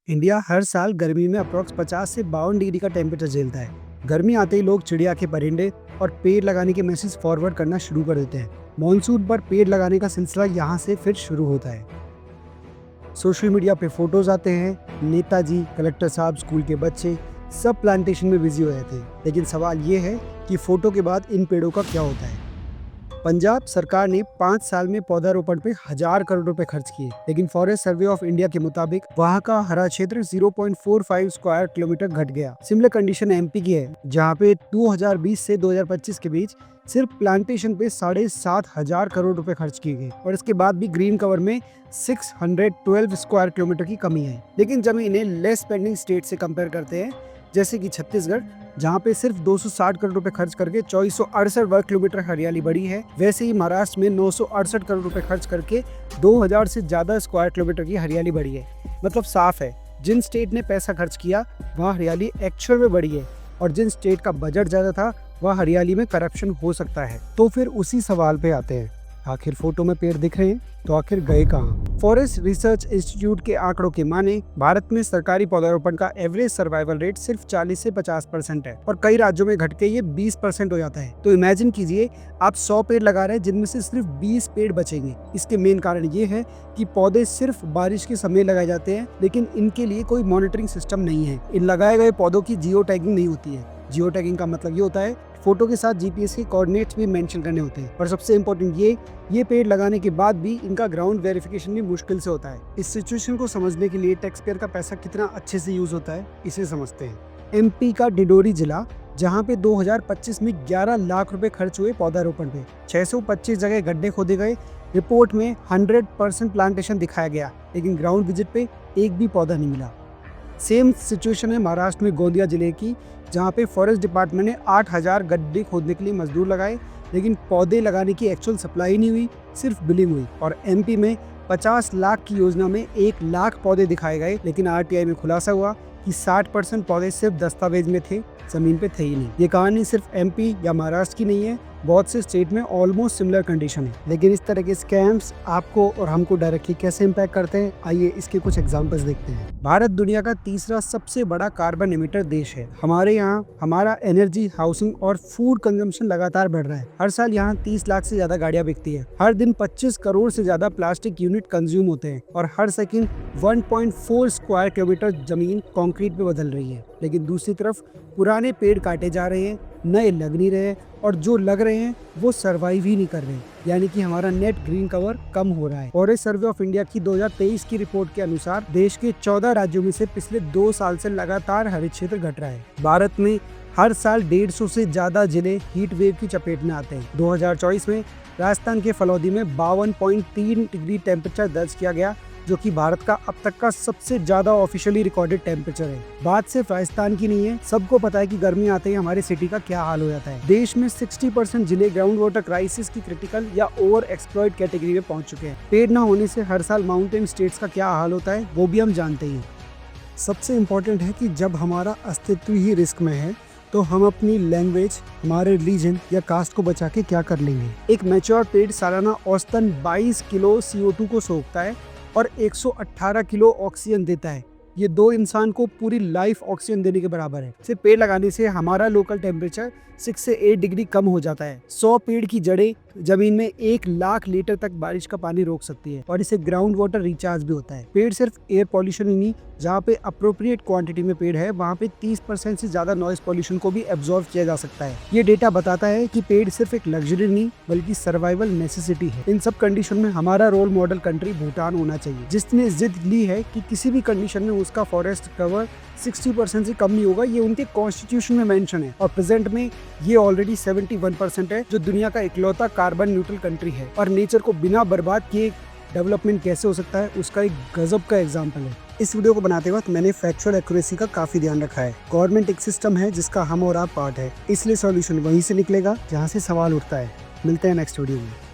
India हर साल गर्मी में अप्रोक्स 50 से 52 डिग्री का टेम्परेचर झेलता है। गर्मी आते ही लोग चिड़िया के परिंदे और पेड़ लगाने के मैसेज फॉरवर्ड करना शुरू कर देते हैं। मॉनसून पर पेड़ लगाने का सिलसिला यहाँ से फिर शुरू होता है। सोशल मीडिया पे फोटोज आते हैं, नेताजी, कलेक्टर साहब, स्कूल के बच्चे सब प्लांटेशन में बिजी हो जाते हैं। लेकिन सवाल ये है कि फोटो के बाद इन पेड़ों का क्या होता है। पंजाब सरकार ने 5 साल में पौधारोपण पे 1000 करोड़ रुपए खर्च किए, लेकिन फॉरेस्ट सर्वे ऑफ इंडिया के मुताबिक वहाँ का हरा क्षेत्र 0.45 स्क्वायर किलोमीटर घट गया। सिमिलर कंडीशन एमपी की है, जहाँ पे 2020 से 2025 के बीच सिर्फ प्लांटेशन पे 7,500 करोड़ रुपए खर्च किए गए और इसके बाद भी ग्रीन कवर में 612 स्क्वायर किलोमीटर की कमी है। लेकिन जब इन्हें लेस स्पेंडिंग स्टेट से कंपेयर करते हैं, जैसे कि छत्तीसगढ़, जहाँ पे सिर्फ 260 करोड़ रुपए खर्च करके 2468 वर्ग किलोमीटर हरियाली बढ़ी है, वैसे ही महाराष्ट्र में 968 करोड़ रुपए खर्च करके 2000 से ज्यादा स्क्वायर किलोमीटर की हरियाली बढ़ी है। मतलब साफ है, जिन स्टेट ने पैसा खर्च किया वहाँ हरियाली एक्चुअल में बढ़ी है, और जिन स्टेट का बजट ज्यादा था वहाँ हरियाली में करप्शन हो सकता है। तो फिर उसी सवाल पे आते हैं, आखिर फोटो में पेड़ दिख रहे हैं तो आखिर गए कहाँ। फॉरेस्ट रिसर्च इंस्टीट्यूट के आंकड़ों के माने भारत में सरकारी पौधारोपण का एवरेज सर्वाइवल रेट सिर्फ 40 से 50% है और कई राज्यों में घट के ये 20% हो जाता है। तो इमेजिन कीजिए, आप 100 पेड़ लगा रहे हैं जिनमें से सिर्फ 20 पेड़ बचेंगे। इसके मेन कारण ये है कि पौधे सिर्फ बारिश के समय लगाए जाते हैं, लेकिन इनके लिए कोई मॉनिटरिंग सिस्टम नहीं है। इन लगाए गए पौधों की जियो टैगिंग नहीं होती है। जियो टैगिंग का मतलब ये होता है फोटो के साथ जीपीएस के कोऑर्डिनेट्स भी मेंशन करने होते हैं। और सबसे इम्पोर्टेंट ये पेड़ लगाने के बाद भी इनका ग्राउंड वेरिफिकेशन भी मुश्किल से होता है। इस सिचुएशन को समझने के लिए टैक्स पेयर का पैसा कितना अच्छे से यूज होता है, इसे समझते हैं। एमपी का डिडोरी जिला, जहाँ पे 2025 में 11 लाख रुपए खर्च हुए पौधारोपण पे, 625 जगह गड्ढे खोदे गए। रिपोर्ट में 100% प्लांटेशन दिखाया गया, लेकिन ग्राउंड विजिट पे एक भी पौधा नहीं मिला। सेम सिचुएशन है महाराष्ट्र में गोंदिया जिले की, जहाँ पे फॉरेस्ट डिपार्टमेंट ने 8000 गड्ढे खोदने के लिए मजदूर लगाए, लेकिन पौधे लगाने की एक्चुअल सप्लाई नहीं हुई, सिर्फ बिलिंग हुई। और एमपी में 50 लाख की योजना में 1 लाख पौधे दिखाए गए, लेकिन आरटीआई में खुलासा हुआ कि 60% पौधे सिर्फ दस्तावेज में थे, जमीन पे थे ही नहीं। ये कहानी सिर्फ एमपी या महाराष्ट्र की नहीं है, बहुत से स्टेट में ऑलमोस्ट सिमिलर कंडीशन है। लेकिन इस तरह के स्कैम्स आपको और हमको डायरेक्टली कैसे इम्पैक्ट करते हैं, आइए इसके कुछ एग्जांपल्स देखते हैं। भारत दुनिया का तीसरा सबसे बड़ा कार्बन एमिटर देश है। हमारे यहाँ हमारा एनर्जी, हाउसिंग और फूड कंजम्पशन लगातार बढ़ रहा है। हर साल यहाँ 30 लाख से ज्यादा गाड़ियां बिकती है। हर दिन 25 करोड़ से ज्यादा प्लास्टिक यूनिट कंज्यूम होते हैं और हर सेकंड 1.4 स्क्वायर किलोमीटर जमीन कंक्रीट पे बदल रही है। लेकिन दूसरी तरफ पुराने पेड़ काटे जा रहे हैं, नए लग नहीं रहे, और जो लग रहे हैं वो सरवाइव ही नहीं कर रहे, यानी कि हमारा नेट ग्रीन कवर कम हो रहा है। फॉरेस्ट सर्वे ऑफ इंडिया की 2023 की रिपोर्ट के अनुसार देश के 14 राज्यों में से पिछले 2 साल से लगातार हरित क्षेत्र घट रहा है। भारत में हर साल 150 से ज्यादा जिले हीट वेव की चपेट में आते हैं। 2024 में राजस्थान के फलौदी में 52.3 डिग्री टेम्परेचर दर्ज किया गया, जो कि भारत का अब तक का सबसे ज्यादा ऑफिशियली रिकॉर्डेड टेम्परेचर है। बात सिर्फ राजस्थान की नहीं है, सबको पता है कि गर्मी आते ही हमारे सिटी का क्या हाल हो जाता है। देश में 60% जिले ग्राउंड वाटर क्राइसिस की क्रिटिकल या ओवर एक्सप्लॉइट कैटेगरी में पहुंच चुके हैं। पेड़ न होने से हर साल माउंटेन स्टेट्स का क्या हाल होता है वो भी हम जानते ही हैं। सबसे इम्पोर्टेंट है कि जब हमारा अस्तित्व ही रिस्क में है तो हम अपनी लैंग्वेज, हमारे रिलीजन या कास्ट को बचा के क्या कर लेंगे। एक मैच्योर पेड़ सालाना औसतन 22 किलो CO2 को सोखता है और 118 किलो ऑक्सीजन देता है। ये 2 इंसान को पूरी लाइफ ऑक्सीजन देने के बराबर है। सिर्फ पेड़ लगाने से हमारा लोकल टेम्परेचर 6 से 8 डिग्री कम हो जाता है। 100 पेड़ की जड़ें जमीन में 1 लाख लीटर तक बारिश का पानी रोक सकती है, और इसे ग्राउंड वाटर रिचार्ज भी होता है। पेड़ सिर्फ एयर पॉल्यूशन ही नहीं, जहाँ पे अप्रोप्रिएट क्वांटिटी में पेड़ है वहाँ पे 30% से ज्यादा नॉइज पॉल्यूशन को भी एब्जॉर्ब किया जा सकता है। ये डेटा बताता है कि पेड़ सिर्फ एक लग्जरी नहीं बल्कि सर्वाइवल नेसेसिटी है। इन सब कंडीशन में हमारा रोल मॉडल कंट्री भूटान होना चाहिए, जिसने जिद ली है कि किसी भी कंडीशन में उसका फॉरेस्ट कवर 60% से कम नहीं होगा। ये उनके कॉन्स्टिट्यूशन में मेंशन है, और प्रेजेंट में ये ऑलरेडी 71% है, जो दुनिया का इकलौता कार्बन न्यूट्रल कंट्री है। और नेचर को बिना बर्बाद किए डेवलपमेंट कैसे हो सकता है, उसका एक गजब का एग्जाम्पल है। इस वीडियो को बनाते वक्त मैंने फैक्चुअल एक्यूरेसी का काफी ध्यान रखा है। गवर्नमेंट एक सिस्टम है जिसका हम और आप पार्ट है, इसलिए सॉल्यूशन वहीं से निकलेगा जहाँ से सवाल उठता है। मिलते हैं नेक्स्ट वीडियो में।